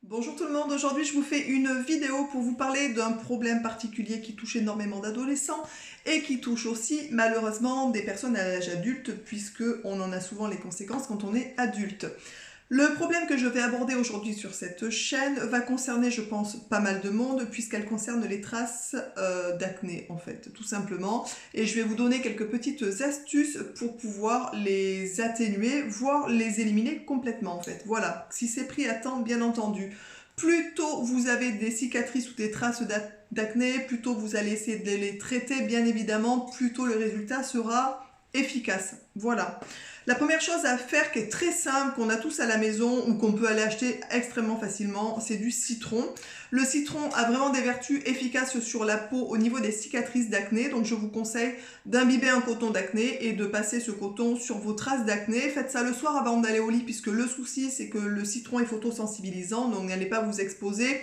Bonjour tout le monde, aujourd'hui je vous fais une vidéo pour vous parler d'un problème particulier qui touche énormément d'adolescents et qui touche aussi malheureusement des personnes à l'âge adulte puisque on en a souvent les conséquences quand on est adulte. Le problème que je vais aborder aujourd'hui sur cette chaîne va concerner, je pense, pas mal de monde puisqu'elle concerne les traces d'acné en fait, tout simplement. Et je vais vous donner quelques petites astuces pour pouvoir les atténuer, voire les éliminer complètement en fait. Voilà, si c'est pris à temps, bien entendu. Plus tôt vous avez des cicatrices ou des traces d'acné, plus tôt vous allez essayer de les traiter, bien évidemment, plus tôt le résultat sera efficace. Voilà. La première chose à faire qui est très simple, qu'on a tous à la maison ou qu'on peut aller acheter extrêmement facilement, c'est du citron. Le citron a vraiment des vertus efficaces sur la peau au niveau des cicatrices d'acné, donc je vous conseille d'imbiber un coton d'acné et de passer ce coton sur vos traces d'acné. Faites ça le soir avant d'aller au lit puisque le souci c'est que le citron est photosensibilisant, donc n'allez pas vous exposer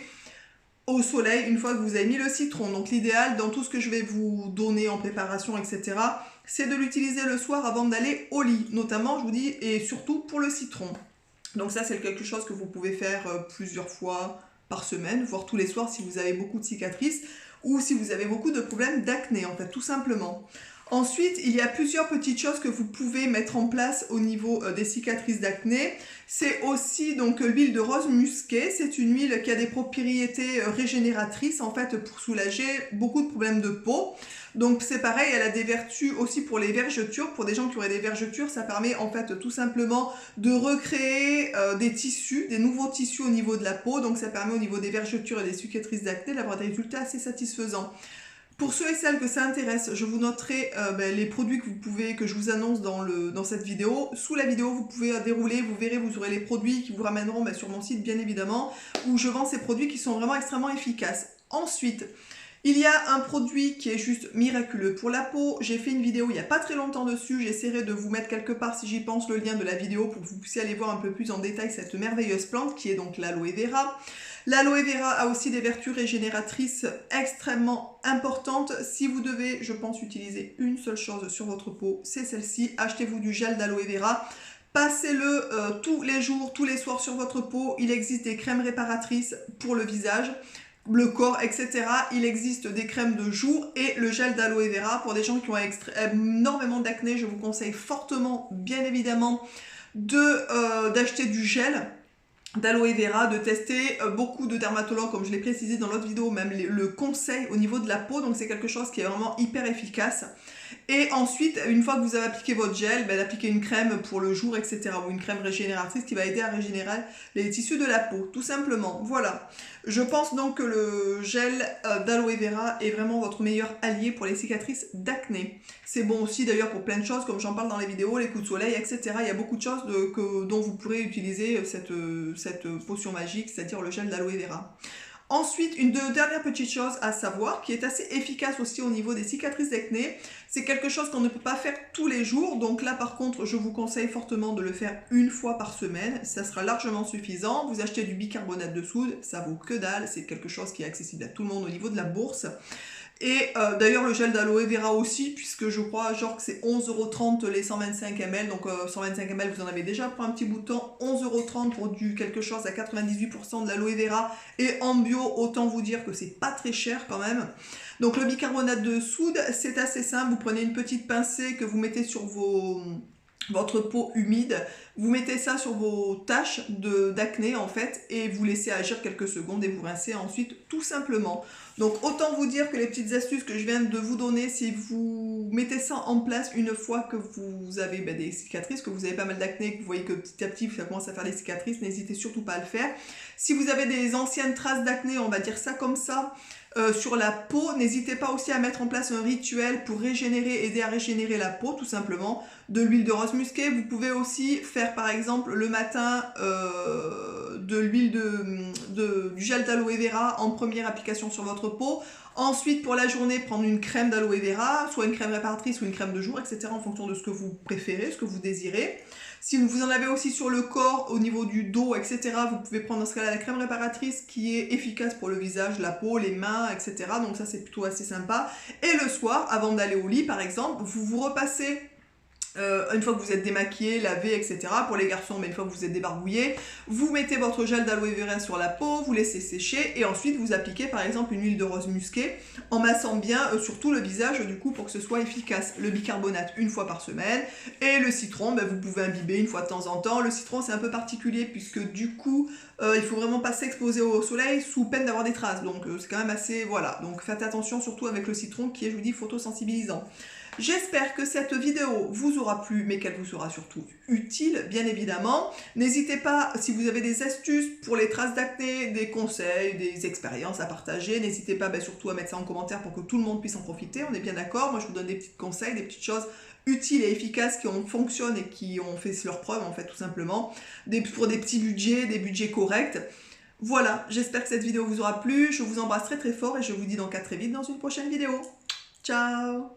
au soleil une fois que vous avez mis le citron. Donc l'idéal dans tout ce que je vais vous donner en préparation, etc., c'est de l'utiliser le soir avant d'aller au lit, notamment, je vous dis, et surtout pour le citron. Donc ça, c'est quelque chose que vous pouvez faire plusieurs fois par semaine, voire tous les soirs si vous avez beaucoup de cicatrices ou si vous avez beaucoup de problèmes d'acné, en fait, tout simplement. Ensuite, il y a plusieurs petites choses que vous pouvez mettre en place au niveau des cicatrices d'acné. C'est aussi donc l'huile de rose musquée. C'est une huile qui a des propriétés régénératrices en fait pour soulager beaucoup de problèmes de peau. Donc c'est pareil, elle a des vertus aussi pour les vergetures. Pour des gens qui auraient des vergetures, ça permet en fait tout simplement de recréer des tissus, des nouveaux tissus au niveau de la peau. Donc ça permet au niveau des vergetures et des cicatrices d'acné d'avoir des résultats assez satisfaisants. Pour ceux et celles que ça intéresse, je vous noterai les produits que je vous annonce dans cette vidéo. Sous la vidéo, vous pouvez dérouler, vous verrez, vous aurez les produits qui vous ramèneront sur mon site, bien évidemment, où je vends ces produits qui sont vraiment extrêmement efficaces. Ensuite, il y a un produit qui est juste miraculeux pour la peau. J'ai fait une vidéo il n'y a pas très longtemps dessus. J'essaierai de vous mettre quelque part, si j'y pense, le lien de la vidéo pour que vous puissiez aller voir un peu plus en détail cette merveilleuse plante qui est donc l'aloe vera. L'aloe vera a aussi des vertus régénératrices extrêmement importantes. Si vous devez, je pense, utiliser une seule chose sur votre peau, c'est celle-ci. Achetez-vous du gel d'aloe vera. Passez-le tous les jours, tous les soirs sur votre peau. Il existe des crèmes réparatrices pour le visage, le corps, etc. Il existe des crèmes de jour et le gel d'aloe vera. Pour des gens qui ont énormément d'acné, je vous conseille fortement, bien évidemment, d'acheter du gel d'aloe vera, de tester. Beaucoup de dermatologues, comme je l'ai précisé dans l'autre vidéo, même le conseil au niveau de la peau, donc c'est quelque chose qui est vraiment hyper efficace. Et ensuite, une fois que vous avez appliqué votre gel, d'appliquer une crème pour le jour, etc. ou une crème régénératrice qui va aider à régénérer les tissus de la peau, tout simplement. Voilà. Je pense donc que le gel d'aloe vera est vraiment votre meilleur allié pour les cicatrices d'acné. C'est bon aussi d'ailleurs pour plein de choses, comme j'en parle dans les vidéos, les coups de soleil, etc. Il y a beaucoup de choses dont vous pourrez utiliser cette potion magique, c'est-à-dire le gel d'aloe vera. Ensuite, une dernière petite chose à savoir, qui est assez efficace aussi au niveau des cicatrices d'acné, c'est quelque chose qu'on ne peut pas faire tous les jours. Donc là, par contre, je vous conseille fortement de le faire une fois par semaine. Ça sera largement suffisant. Vous achetez du bicarbonate de soude, ça vaut que dalle. C'est quelque chose qui est accessible à tout le monde au niveau de la bourse. Et d'ailleurs le gel d'aloe vera aussi, puisque je crois genre que c'est 11,30 € les 125 ml, donc 125 ml vous en avez déjà pour un petit bout de temps, 11,30 € pour du quelque chose à 98% de l'aloe vera, et en bio, autant vous dire que c'est pas très cher quand même. Donc le bicarbonate de soude, c'est assez simple, vous prenez une petite pincée que vous mettez sur votre peau humide, vous mettez ça sur vos taches d'acné en fait et vous laissez agir quelques secondes et vous rincez ensuite tout simplement. Donc autant vous dire que les petites astuces que je viens de vous donner, si vous mettez ça en place une fois que vous avez des cicatrices, que vous avez pas mal d'acné, que vous voyez que petit à petit ça commence à faire des cicatrices, n'hésitez surtout pas à le faire. Si vous avez des anciennes traces d'acné, on va dire ça comme ça, sur la peau, n'hésitez pas aussi à mettre en place un rituel pour aider à régénérer la peau tout simplement. De l'huile de rose musquée, vous pouvez aussi faire par exemple le matin de l'huile du gel d'aloe vera en première application sur votre peau. Ensuite pour la journée prendre une crème d'aloe vera, soit une crème réparatrice ou une crème de jour, etc. en fonction de ce que vous préférez, ce que vous désirez. Si vous en avez aussi sur le corps, au niveau du dos, etc., vous pouvez prendre dans ce cas-là la crème réparatrice qui est efficace pour le visage, la peau, les mains, etc. Donc ça c'est plutôt assez sympa. Et le soir, avant d'aller au lit par exemple, vous repassez une fois que vous êtes démaquillé, lavé, etc. Pour les garçons, mais une fois que vous êtes débarbouillé, vous mettez votre gel d'aloe vera sur la peau, vous laissez sécher et ensuite vous appliquez par exemple une huile de rose musquée en massant bien sur tout le visage du coup pour que ce soit efficace. Le bicarbonate une fois par semaine et le citron, ben, vous pouvez imbiber une fois de temps en temps. Le citron c'est un peu particulier puisque du coup il faut vraiment pas s'exposer au soleil sous peine d'avoir des traces, donc c'est quand même assez, voilà, donc faites attention surtout avec le citron qui est, je vous dis, photosensibilisant. J'espère que cette vidéo vous aura plu, mais qu'elle vous sera surtout utile, bien évidemment. N'hésitez pas, si vous avez des astuces pour les traces d'acné, des conseils, des expériences à partager, n'hésitez pas surtout à mettre ça en commentaire pour que tout le monde puisse en profiter, on est bien d'accord. Moi je vous donne des petits conseils, des petites choses utiles et efficaces qui fonctionnent et qui ont fait leurs preuves en fait tout simplement, pour des petits budgets, des budgets corrects. Voilà, j'espère que cette vidéo vous aura plu, je vous embrasse très très fort et je vous dis donc à très vite dans une prochaine vidéo. Ciao!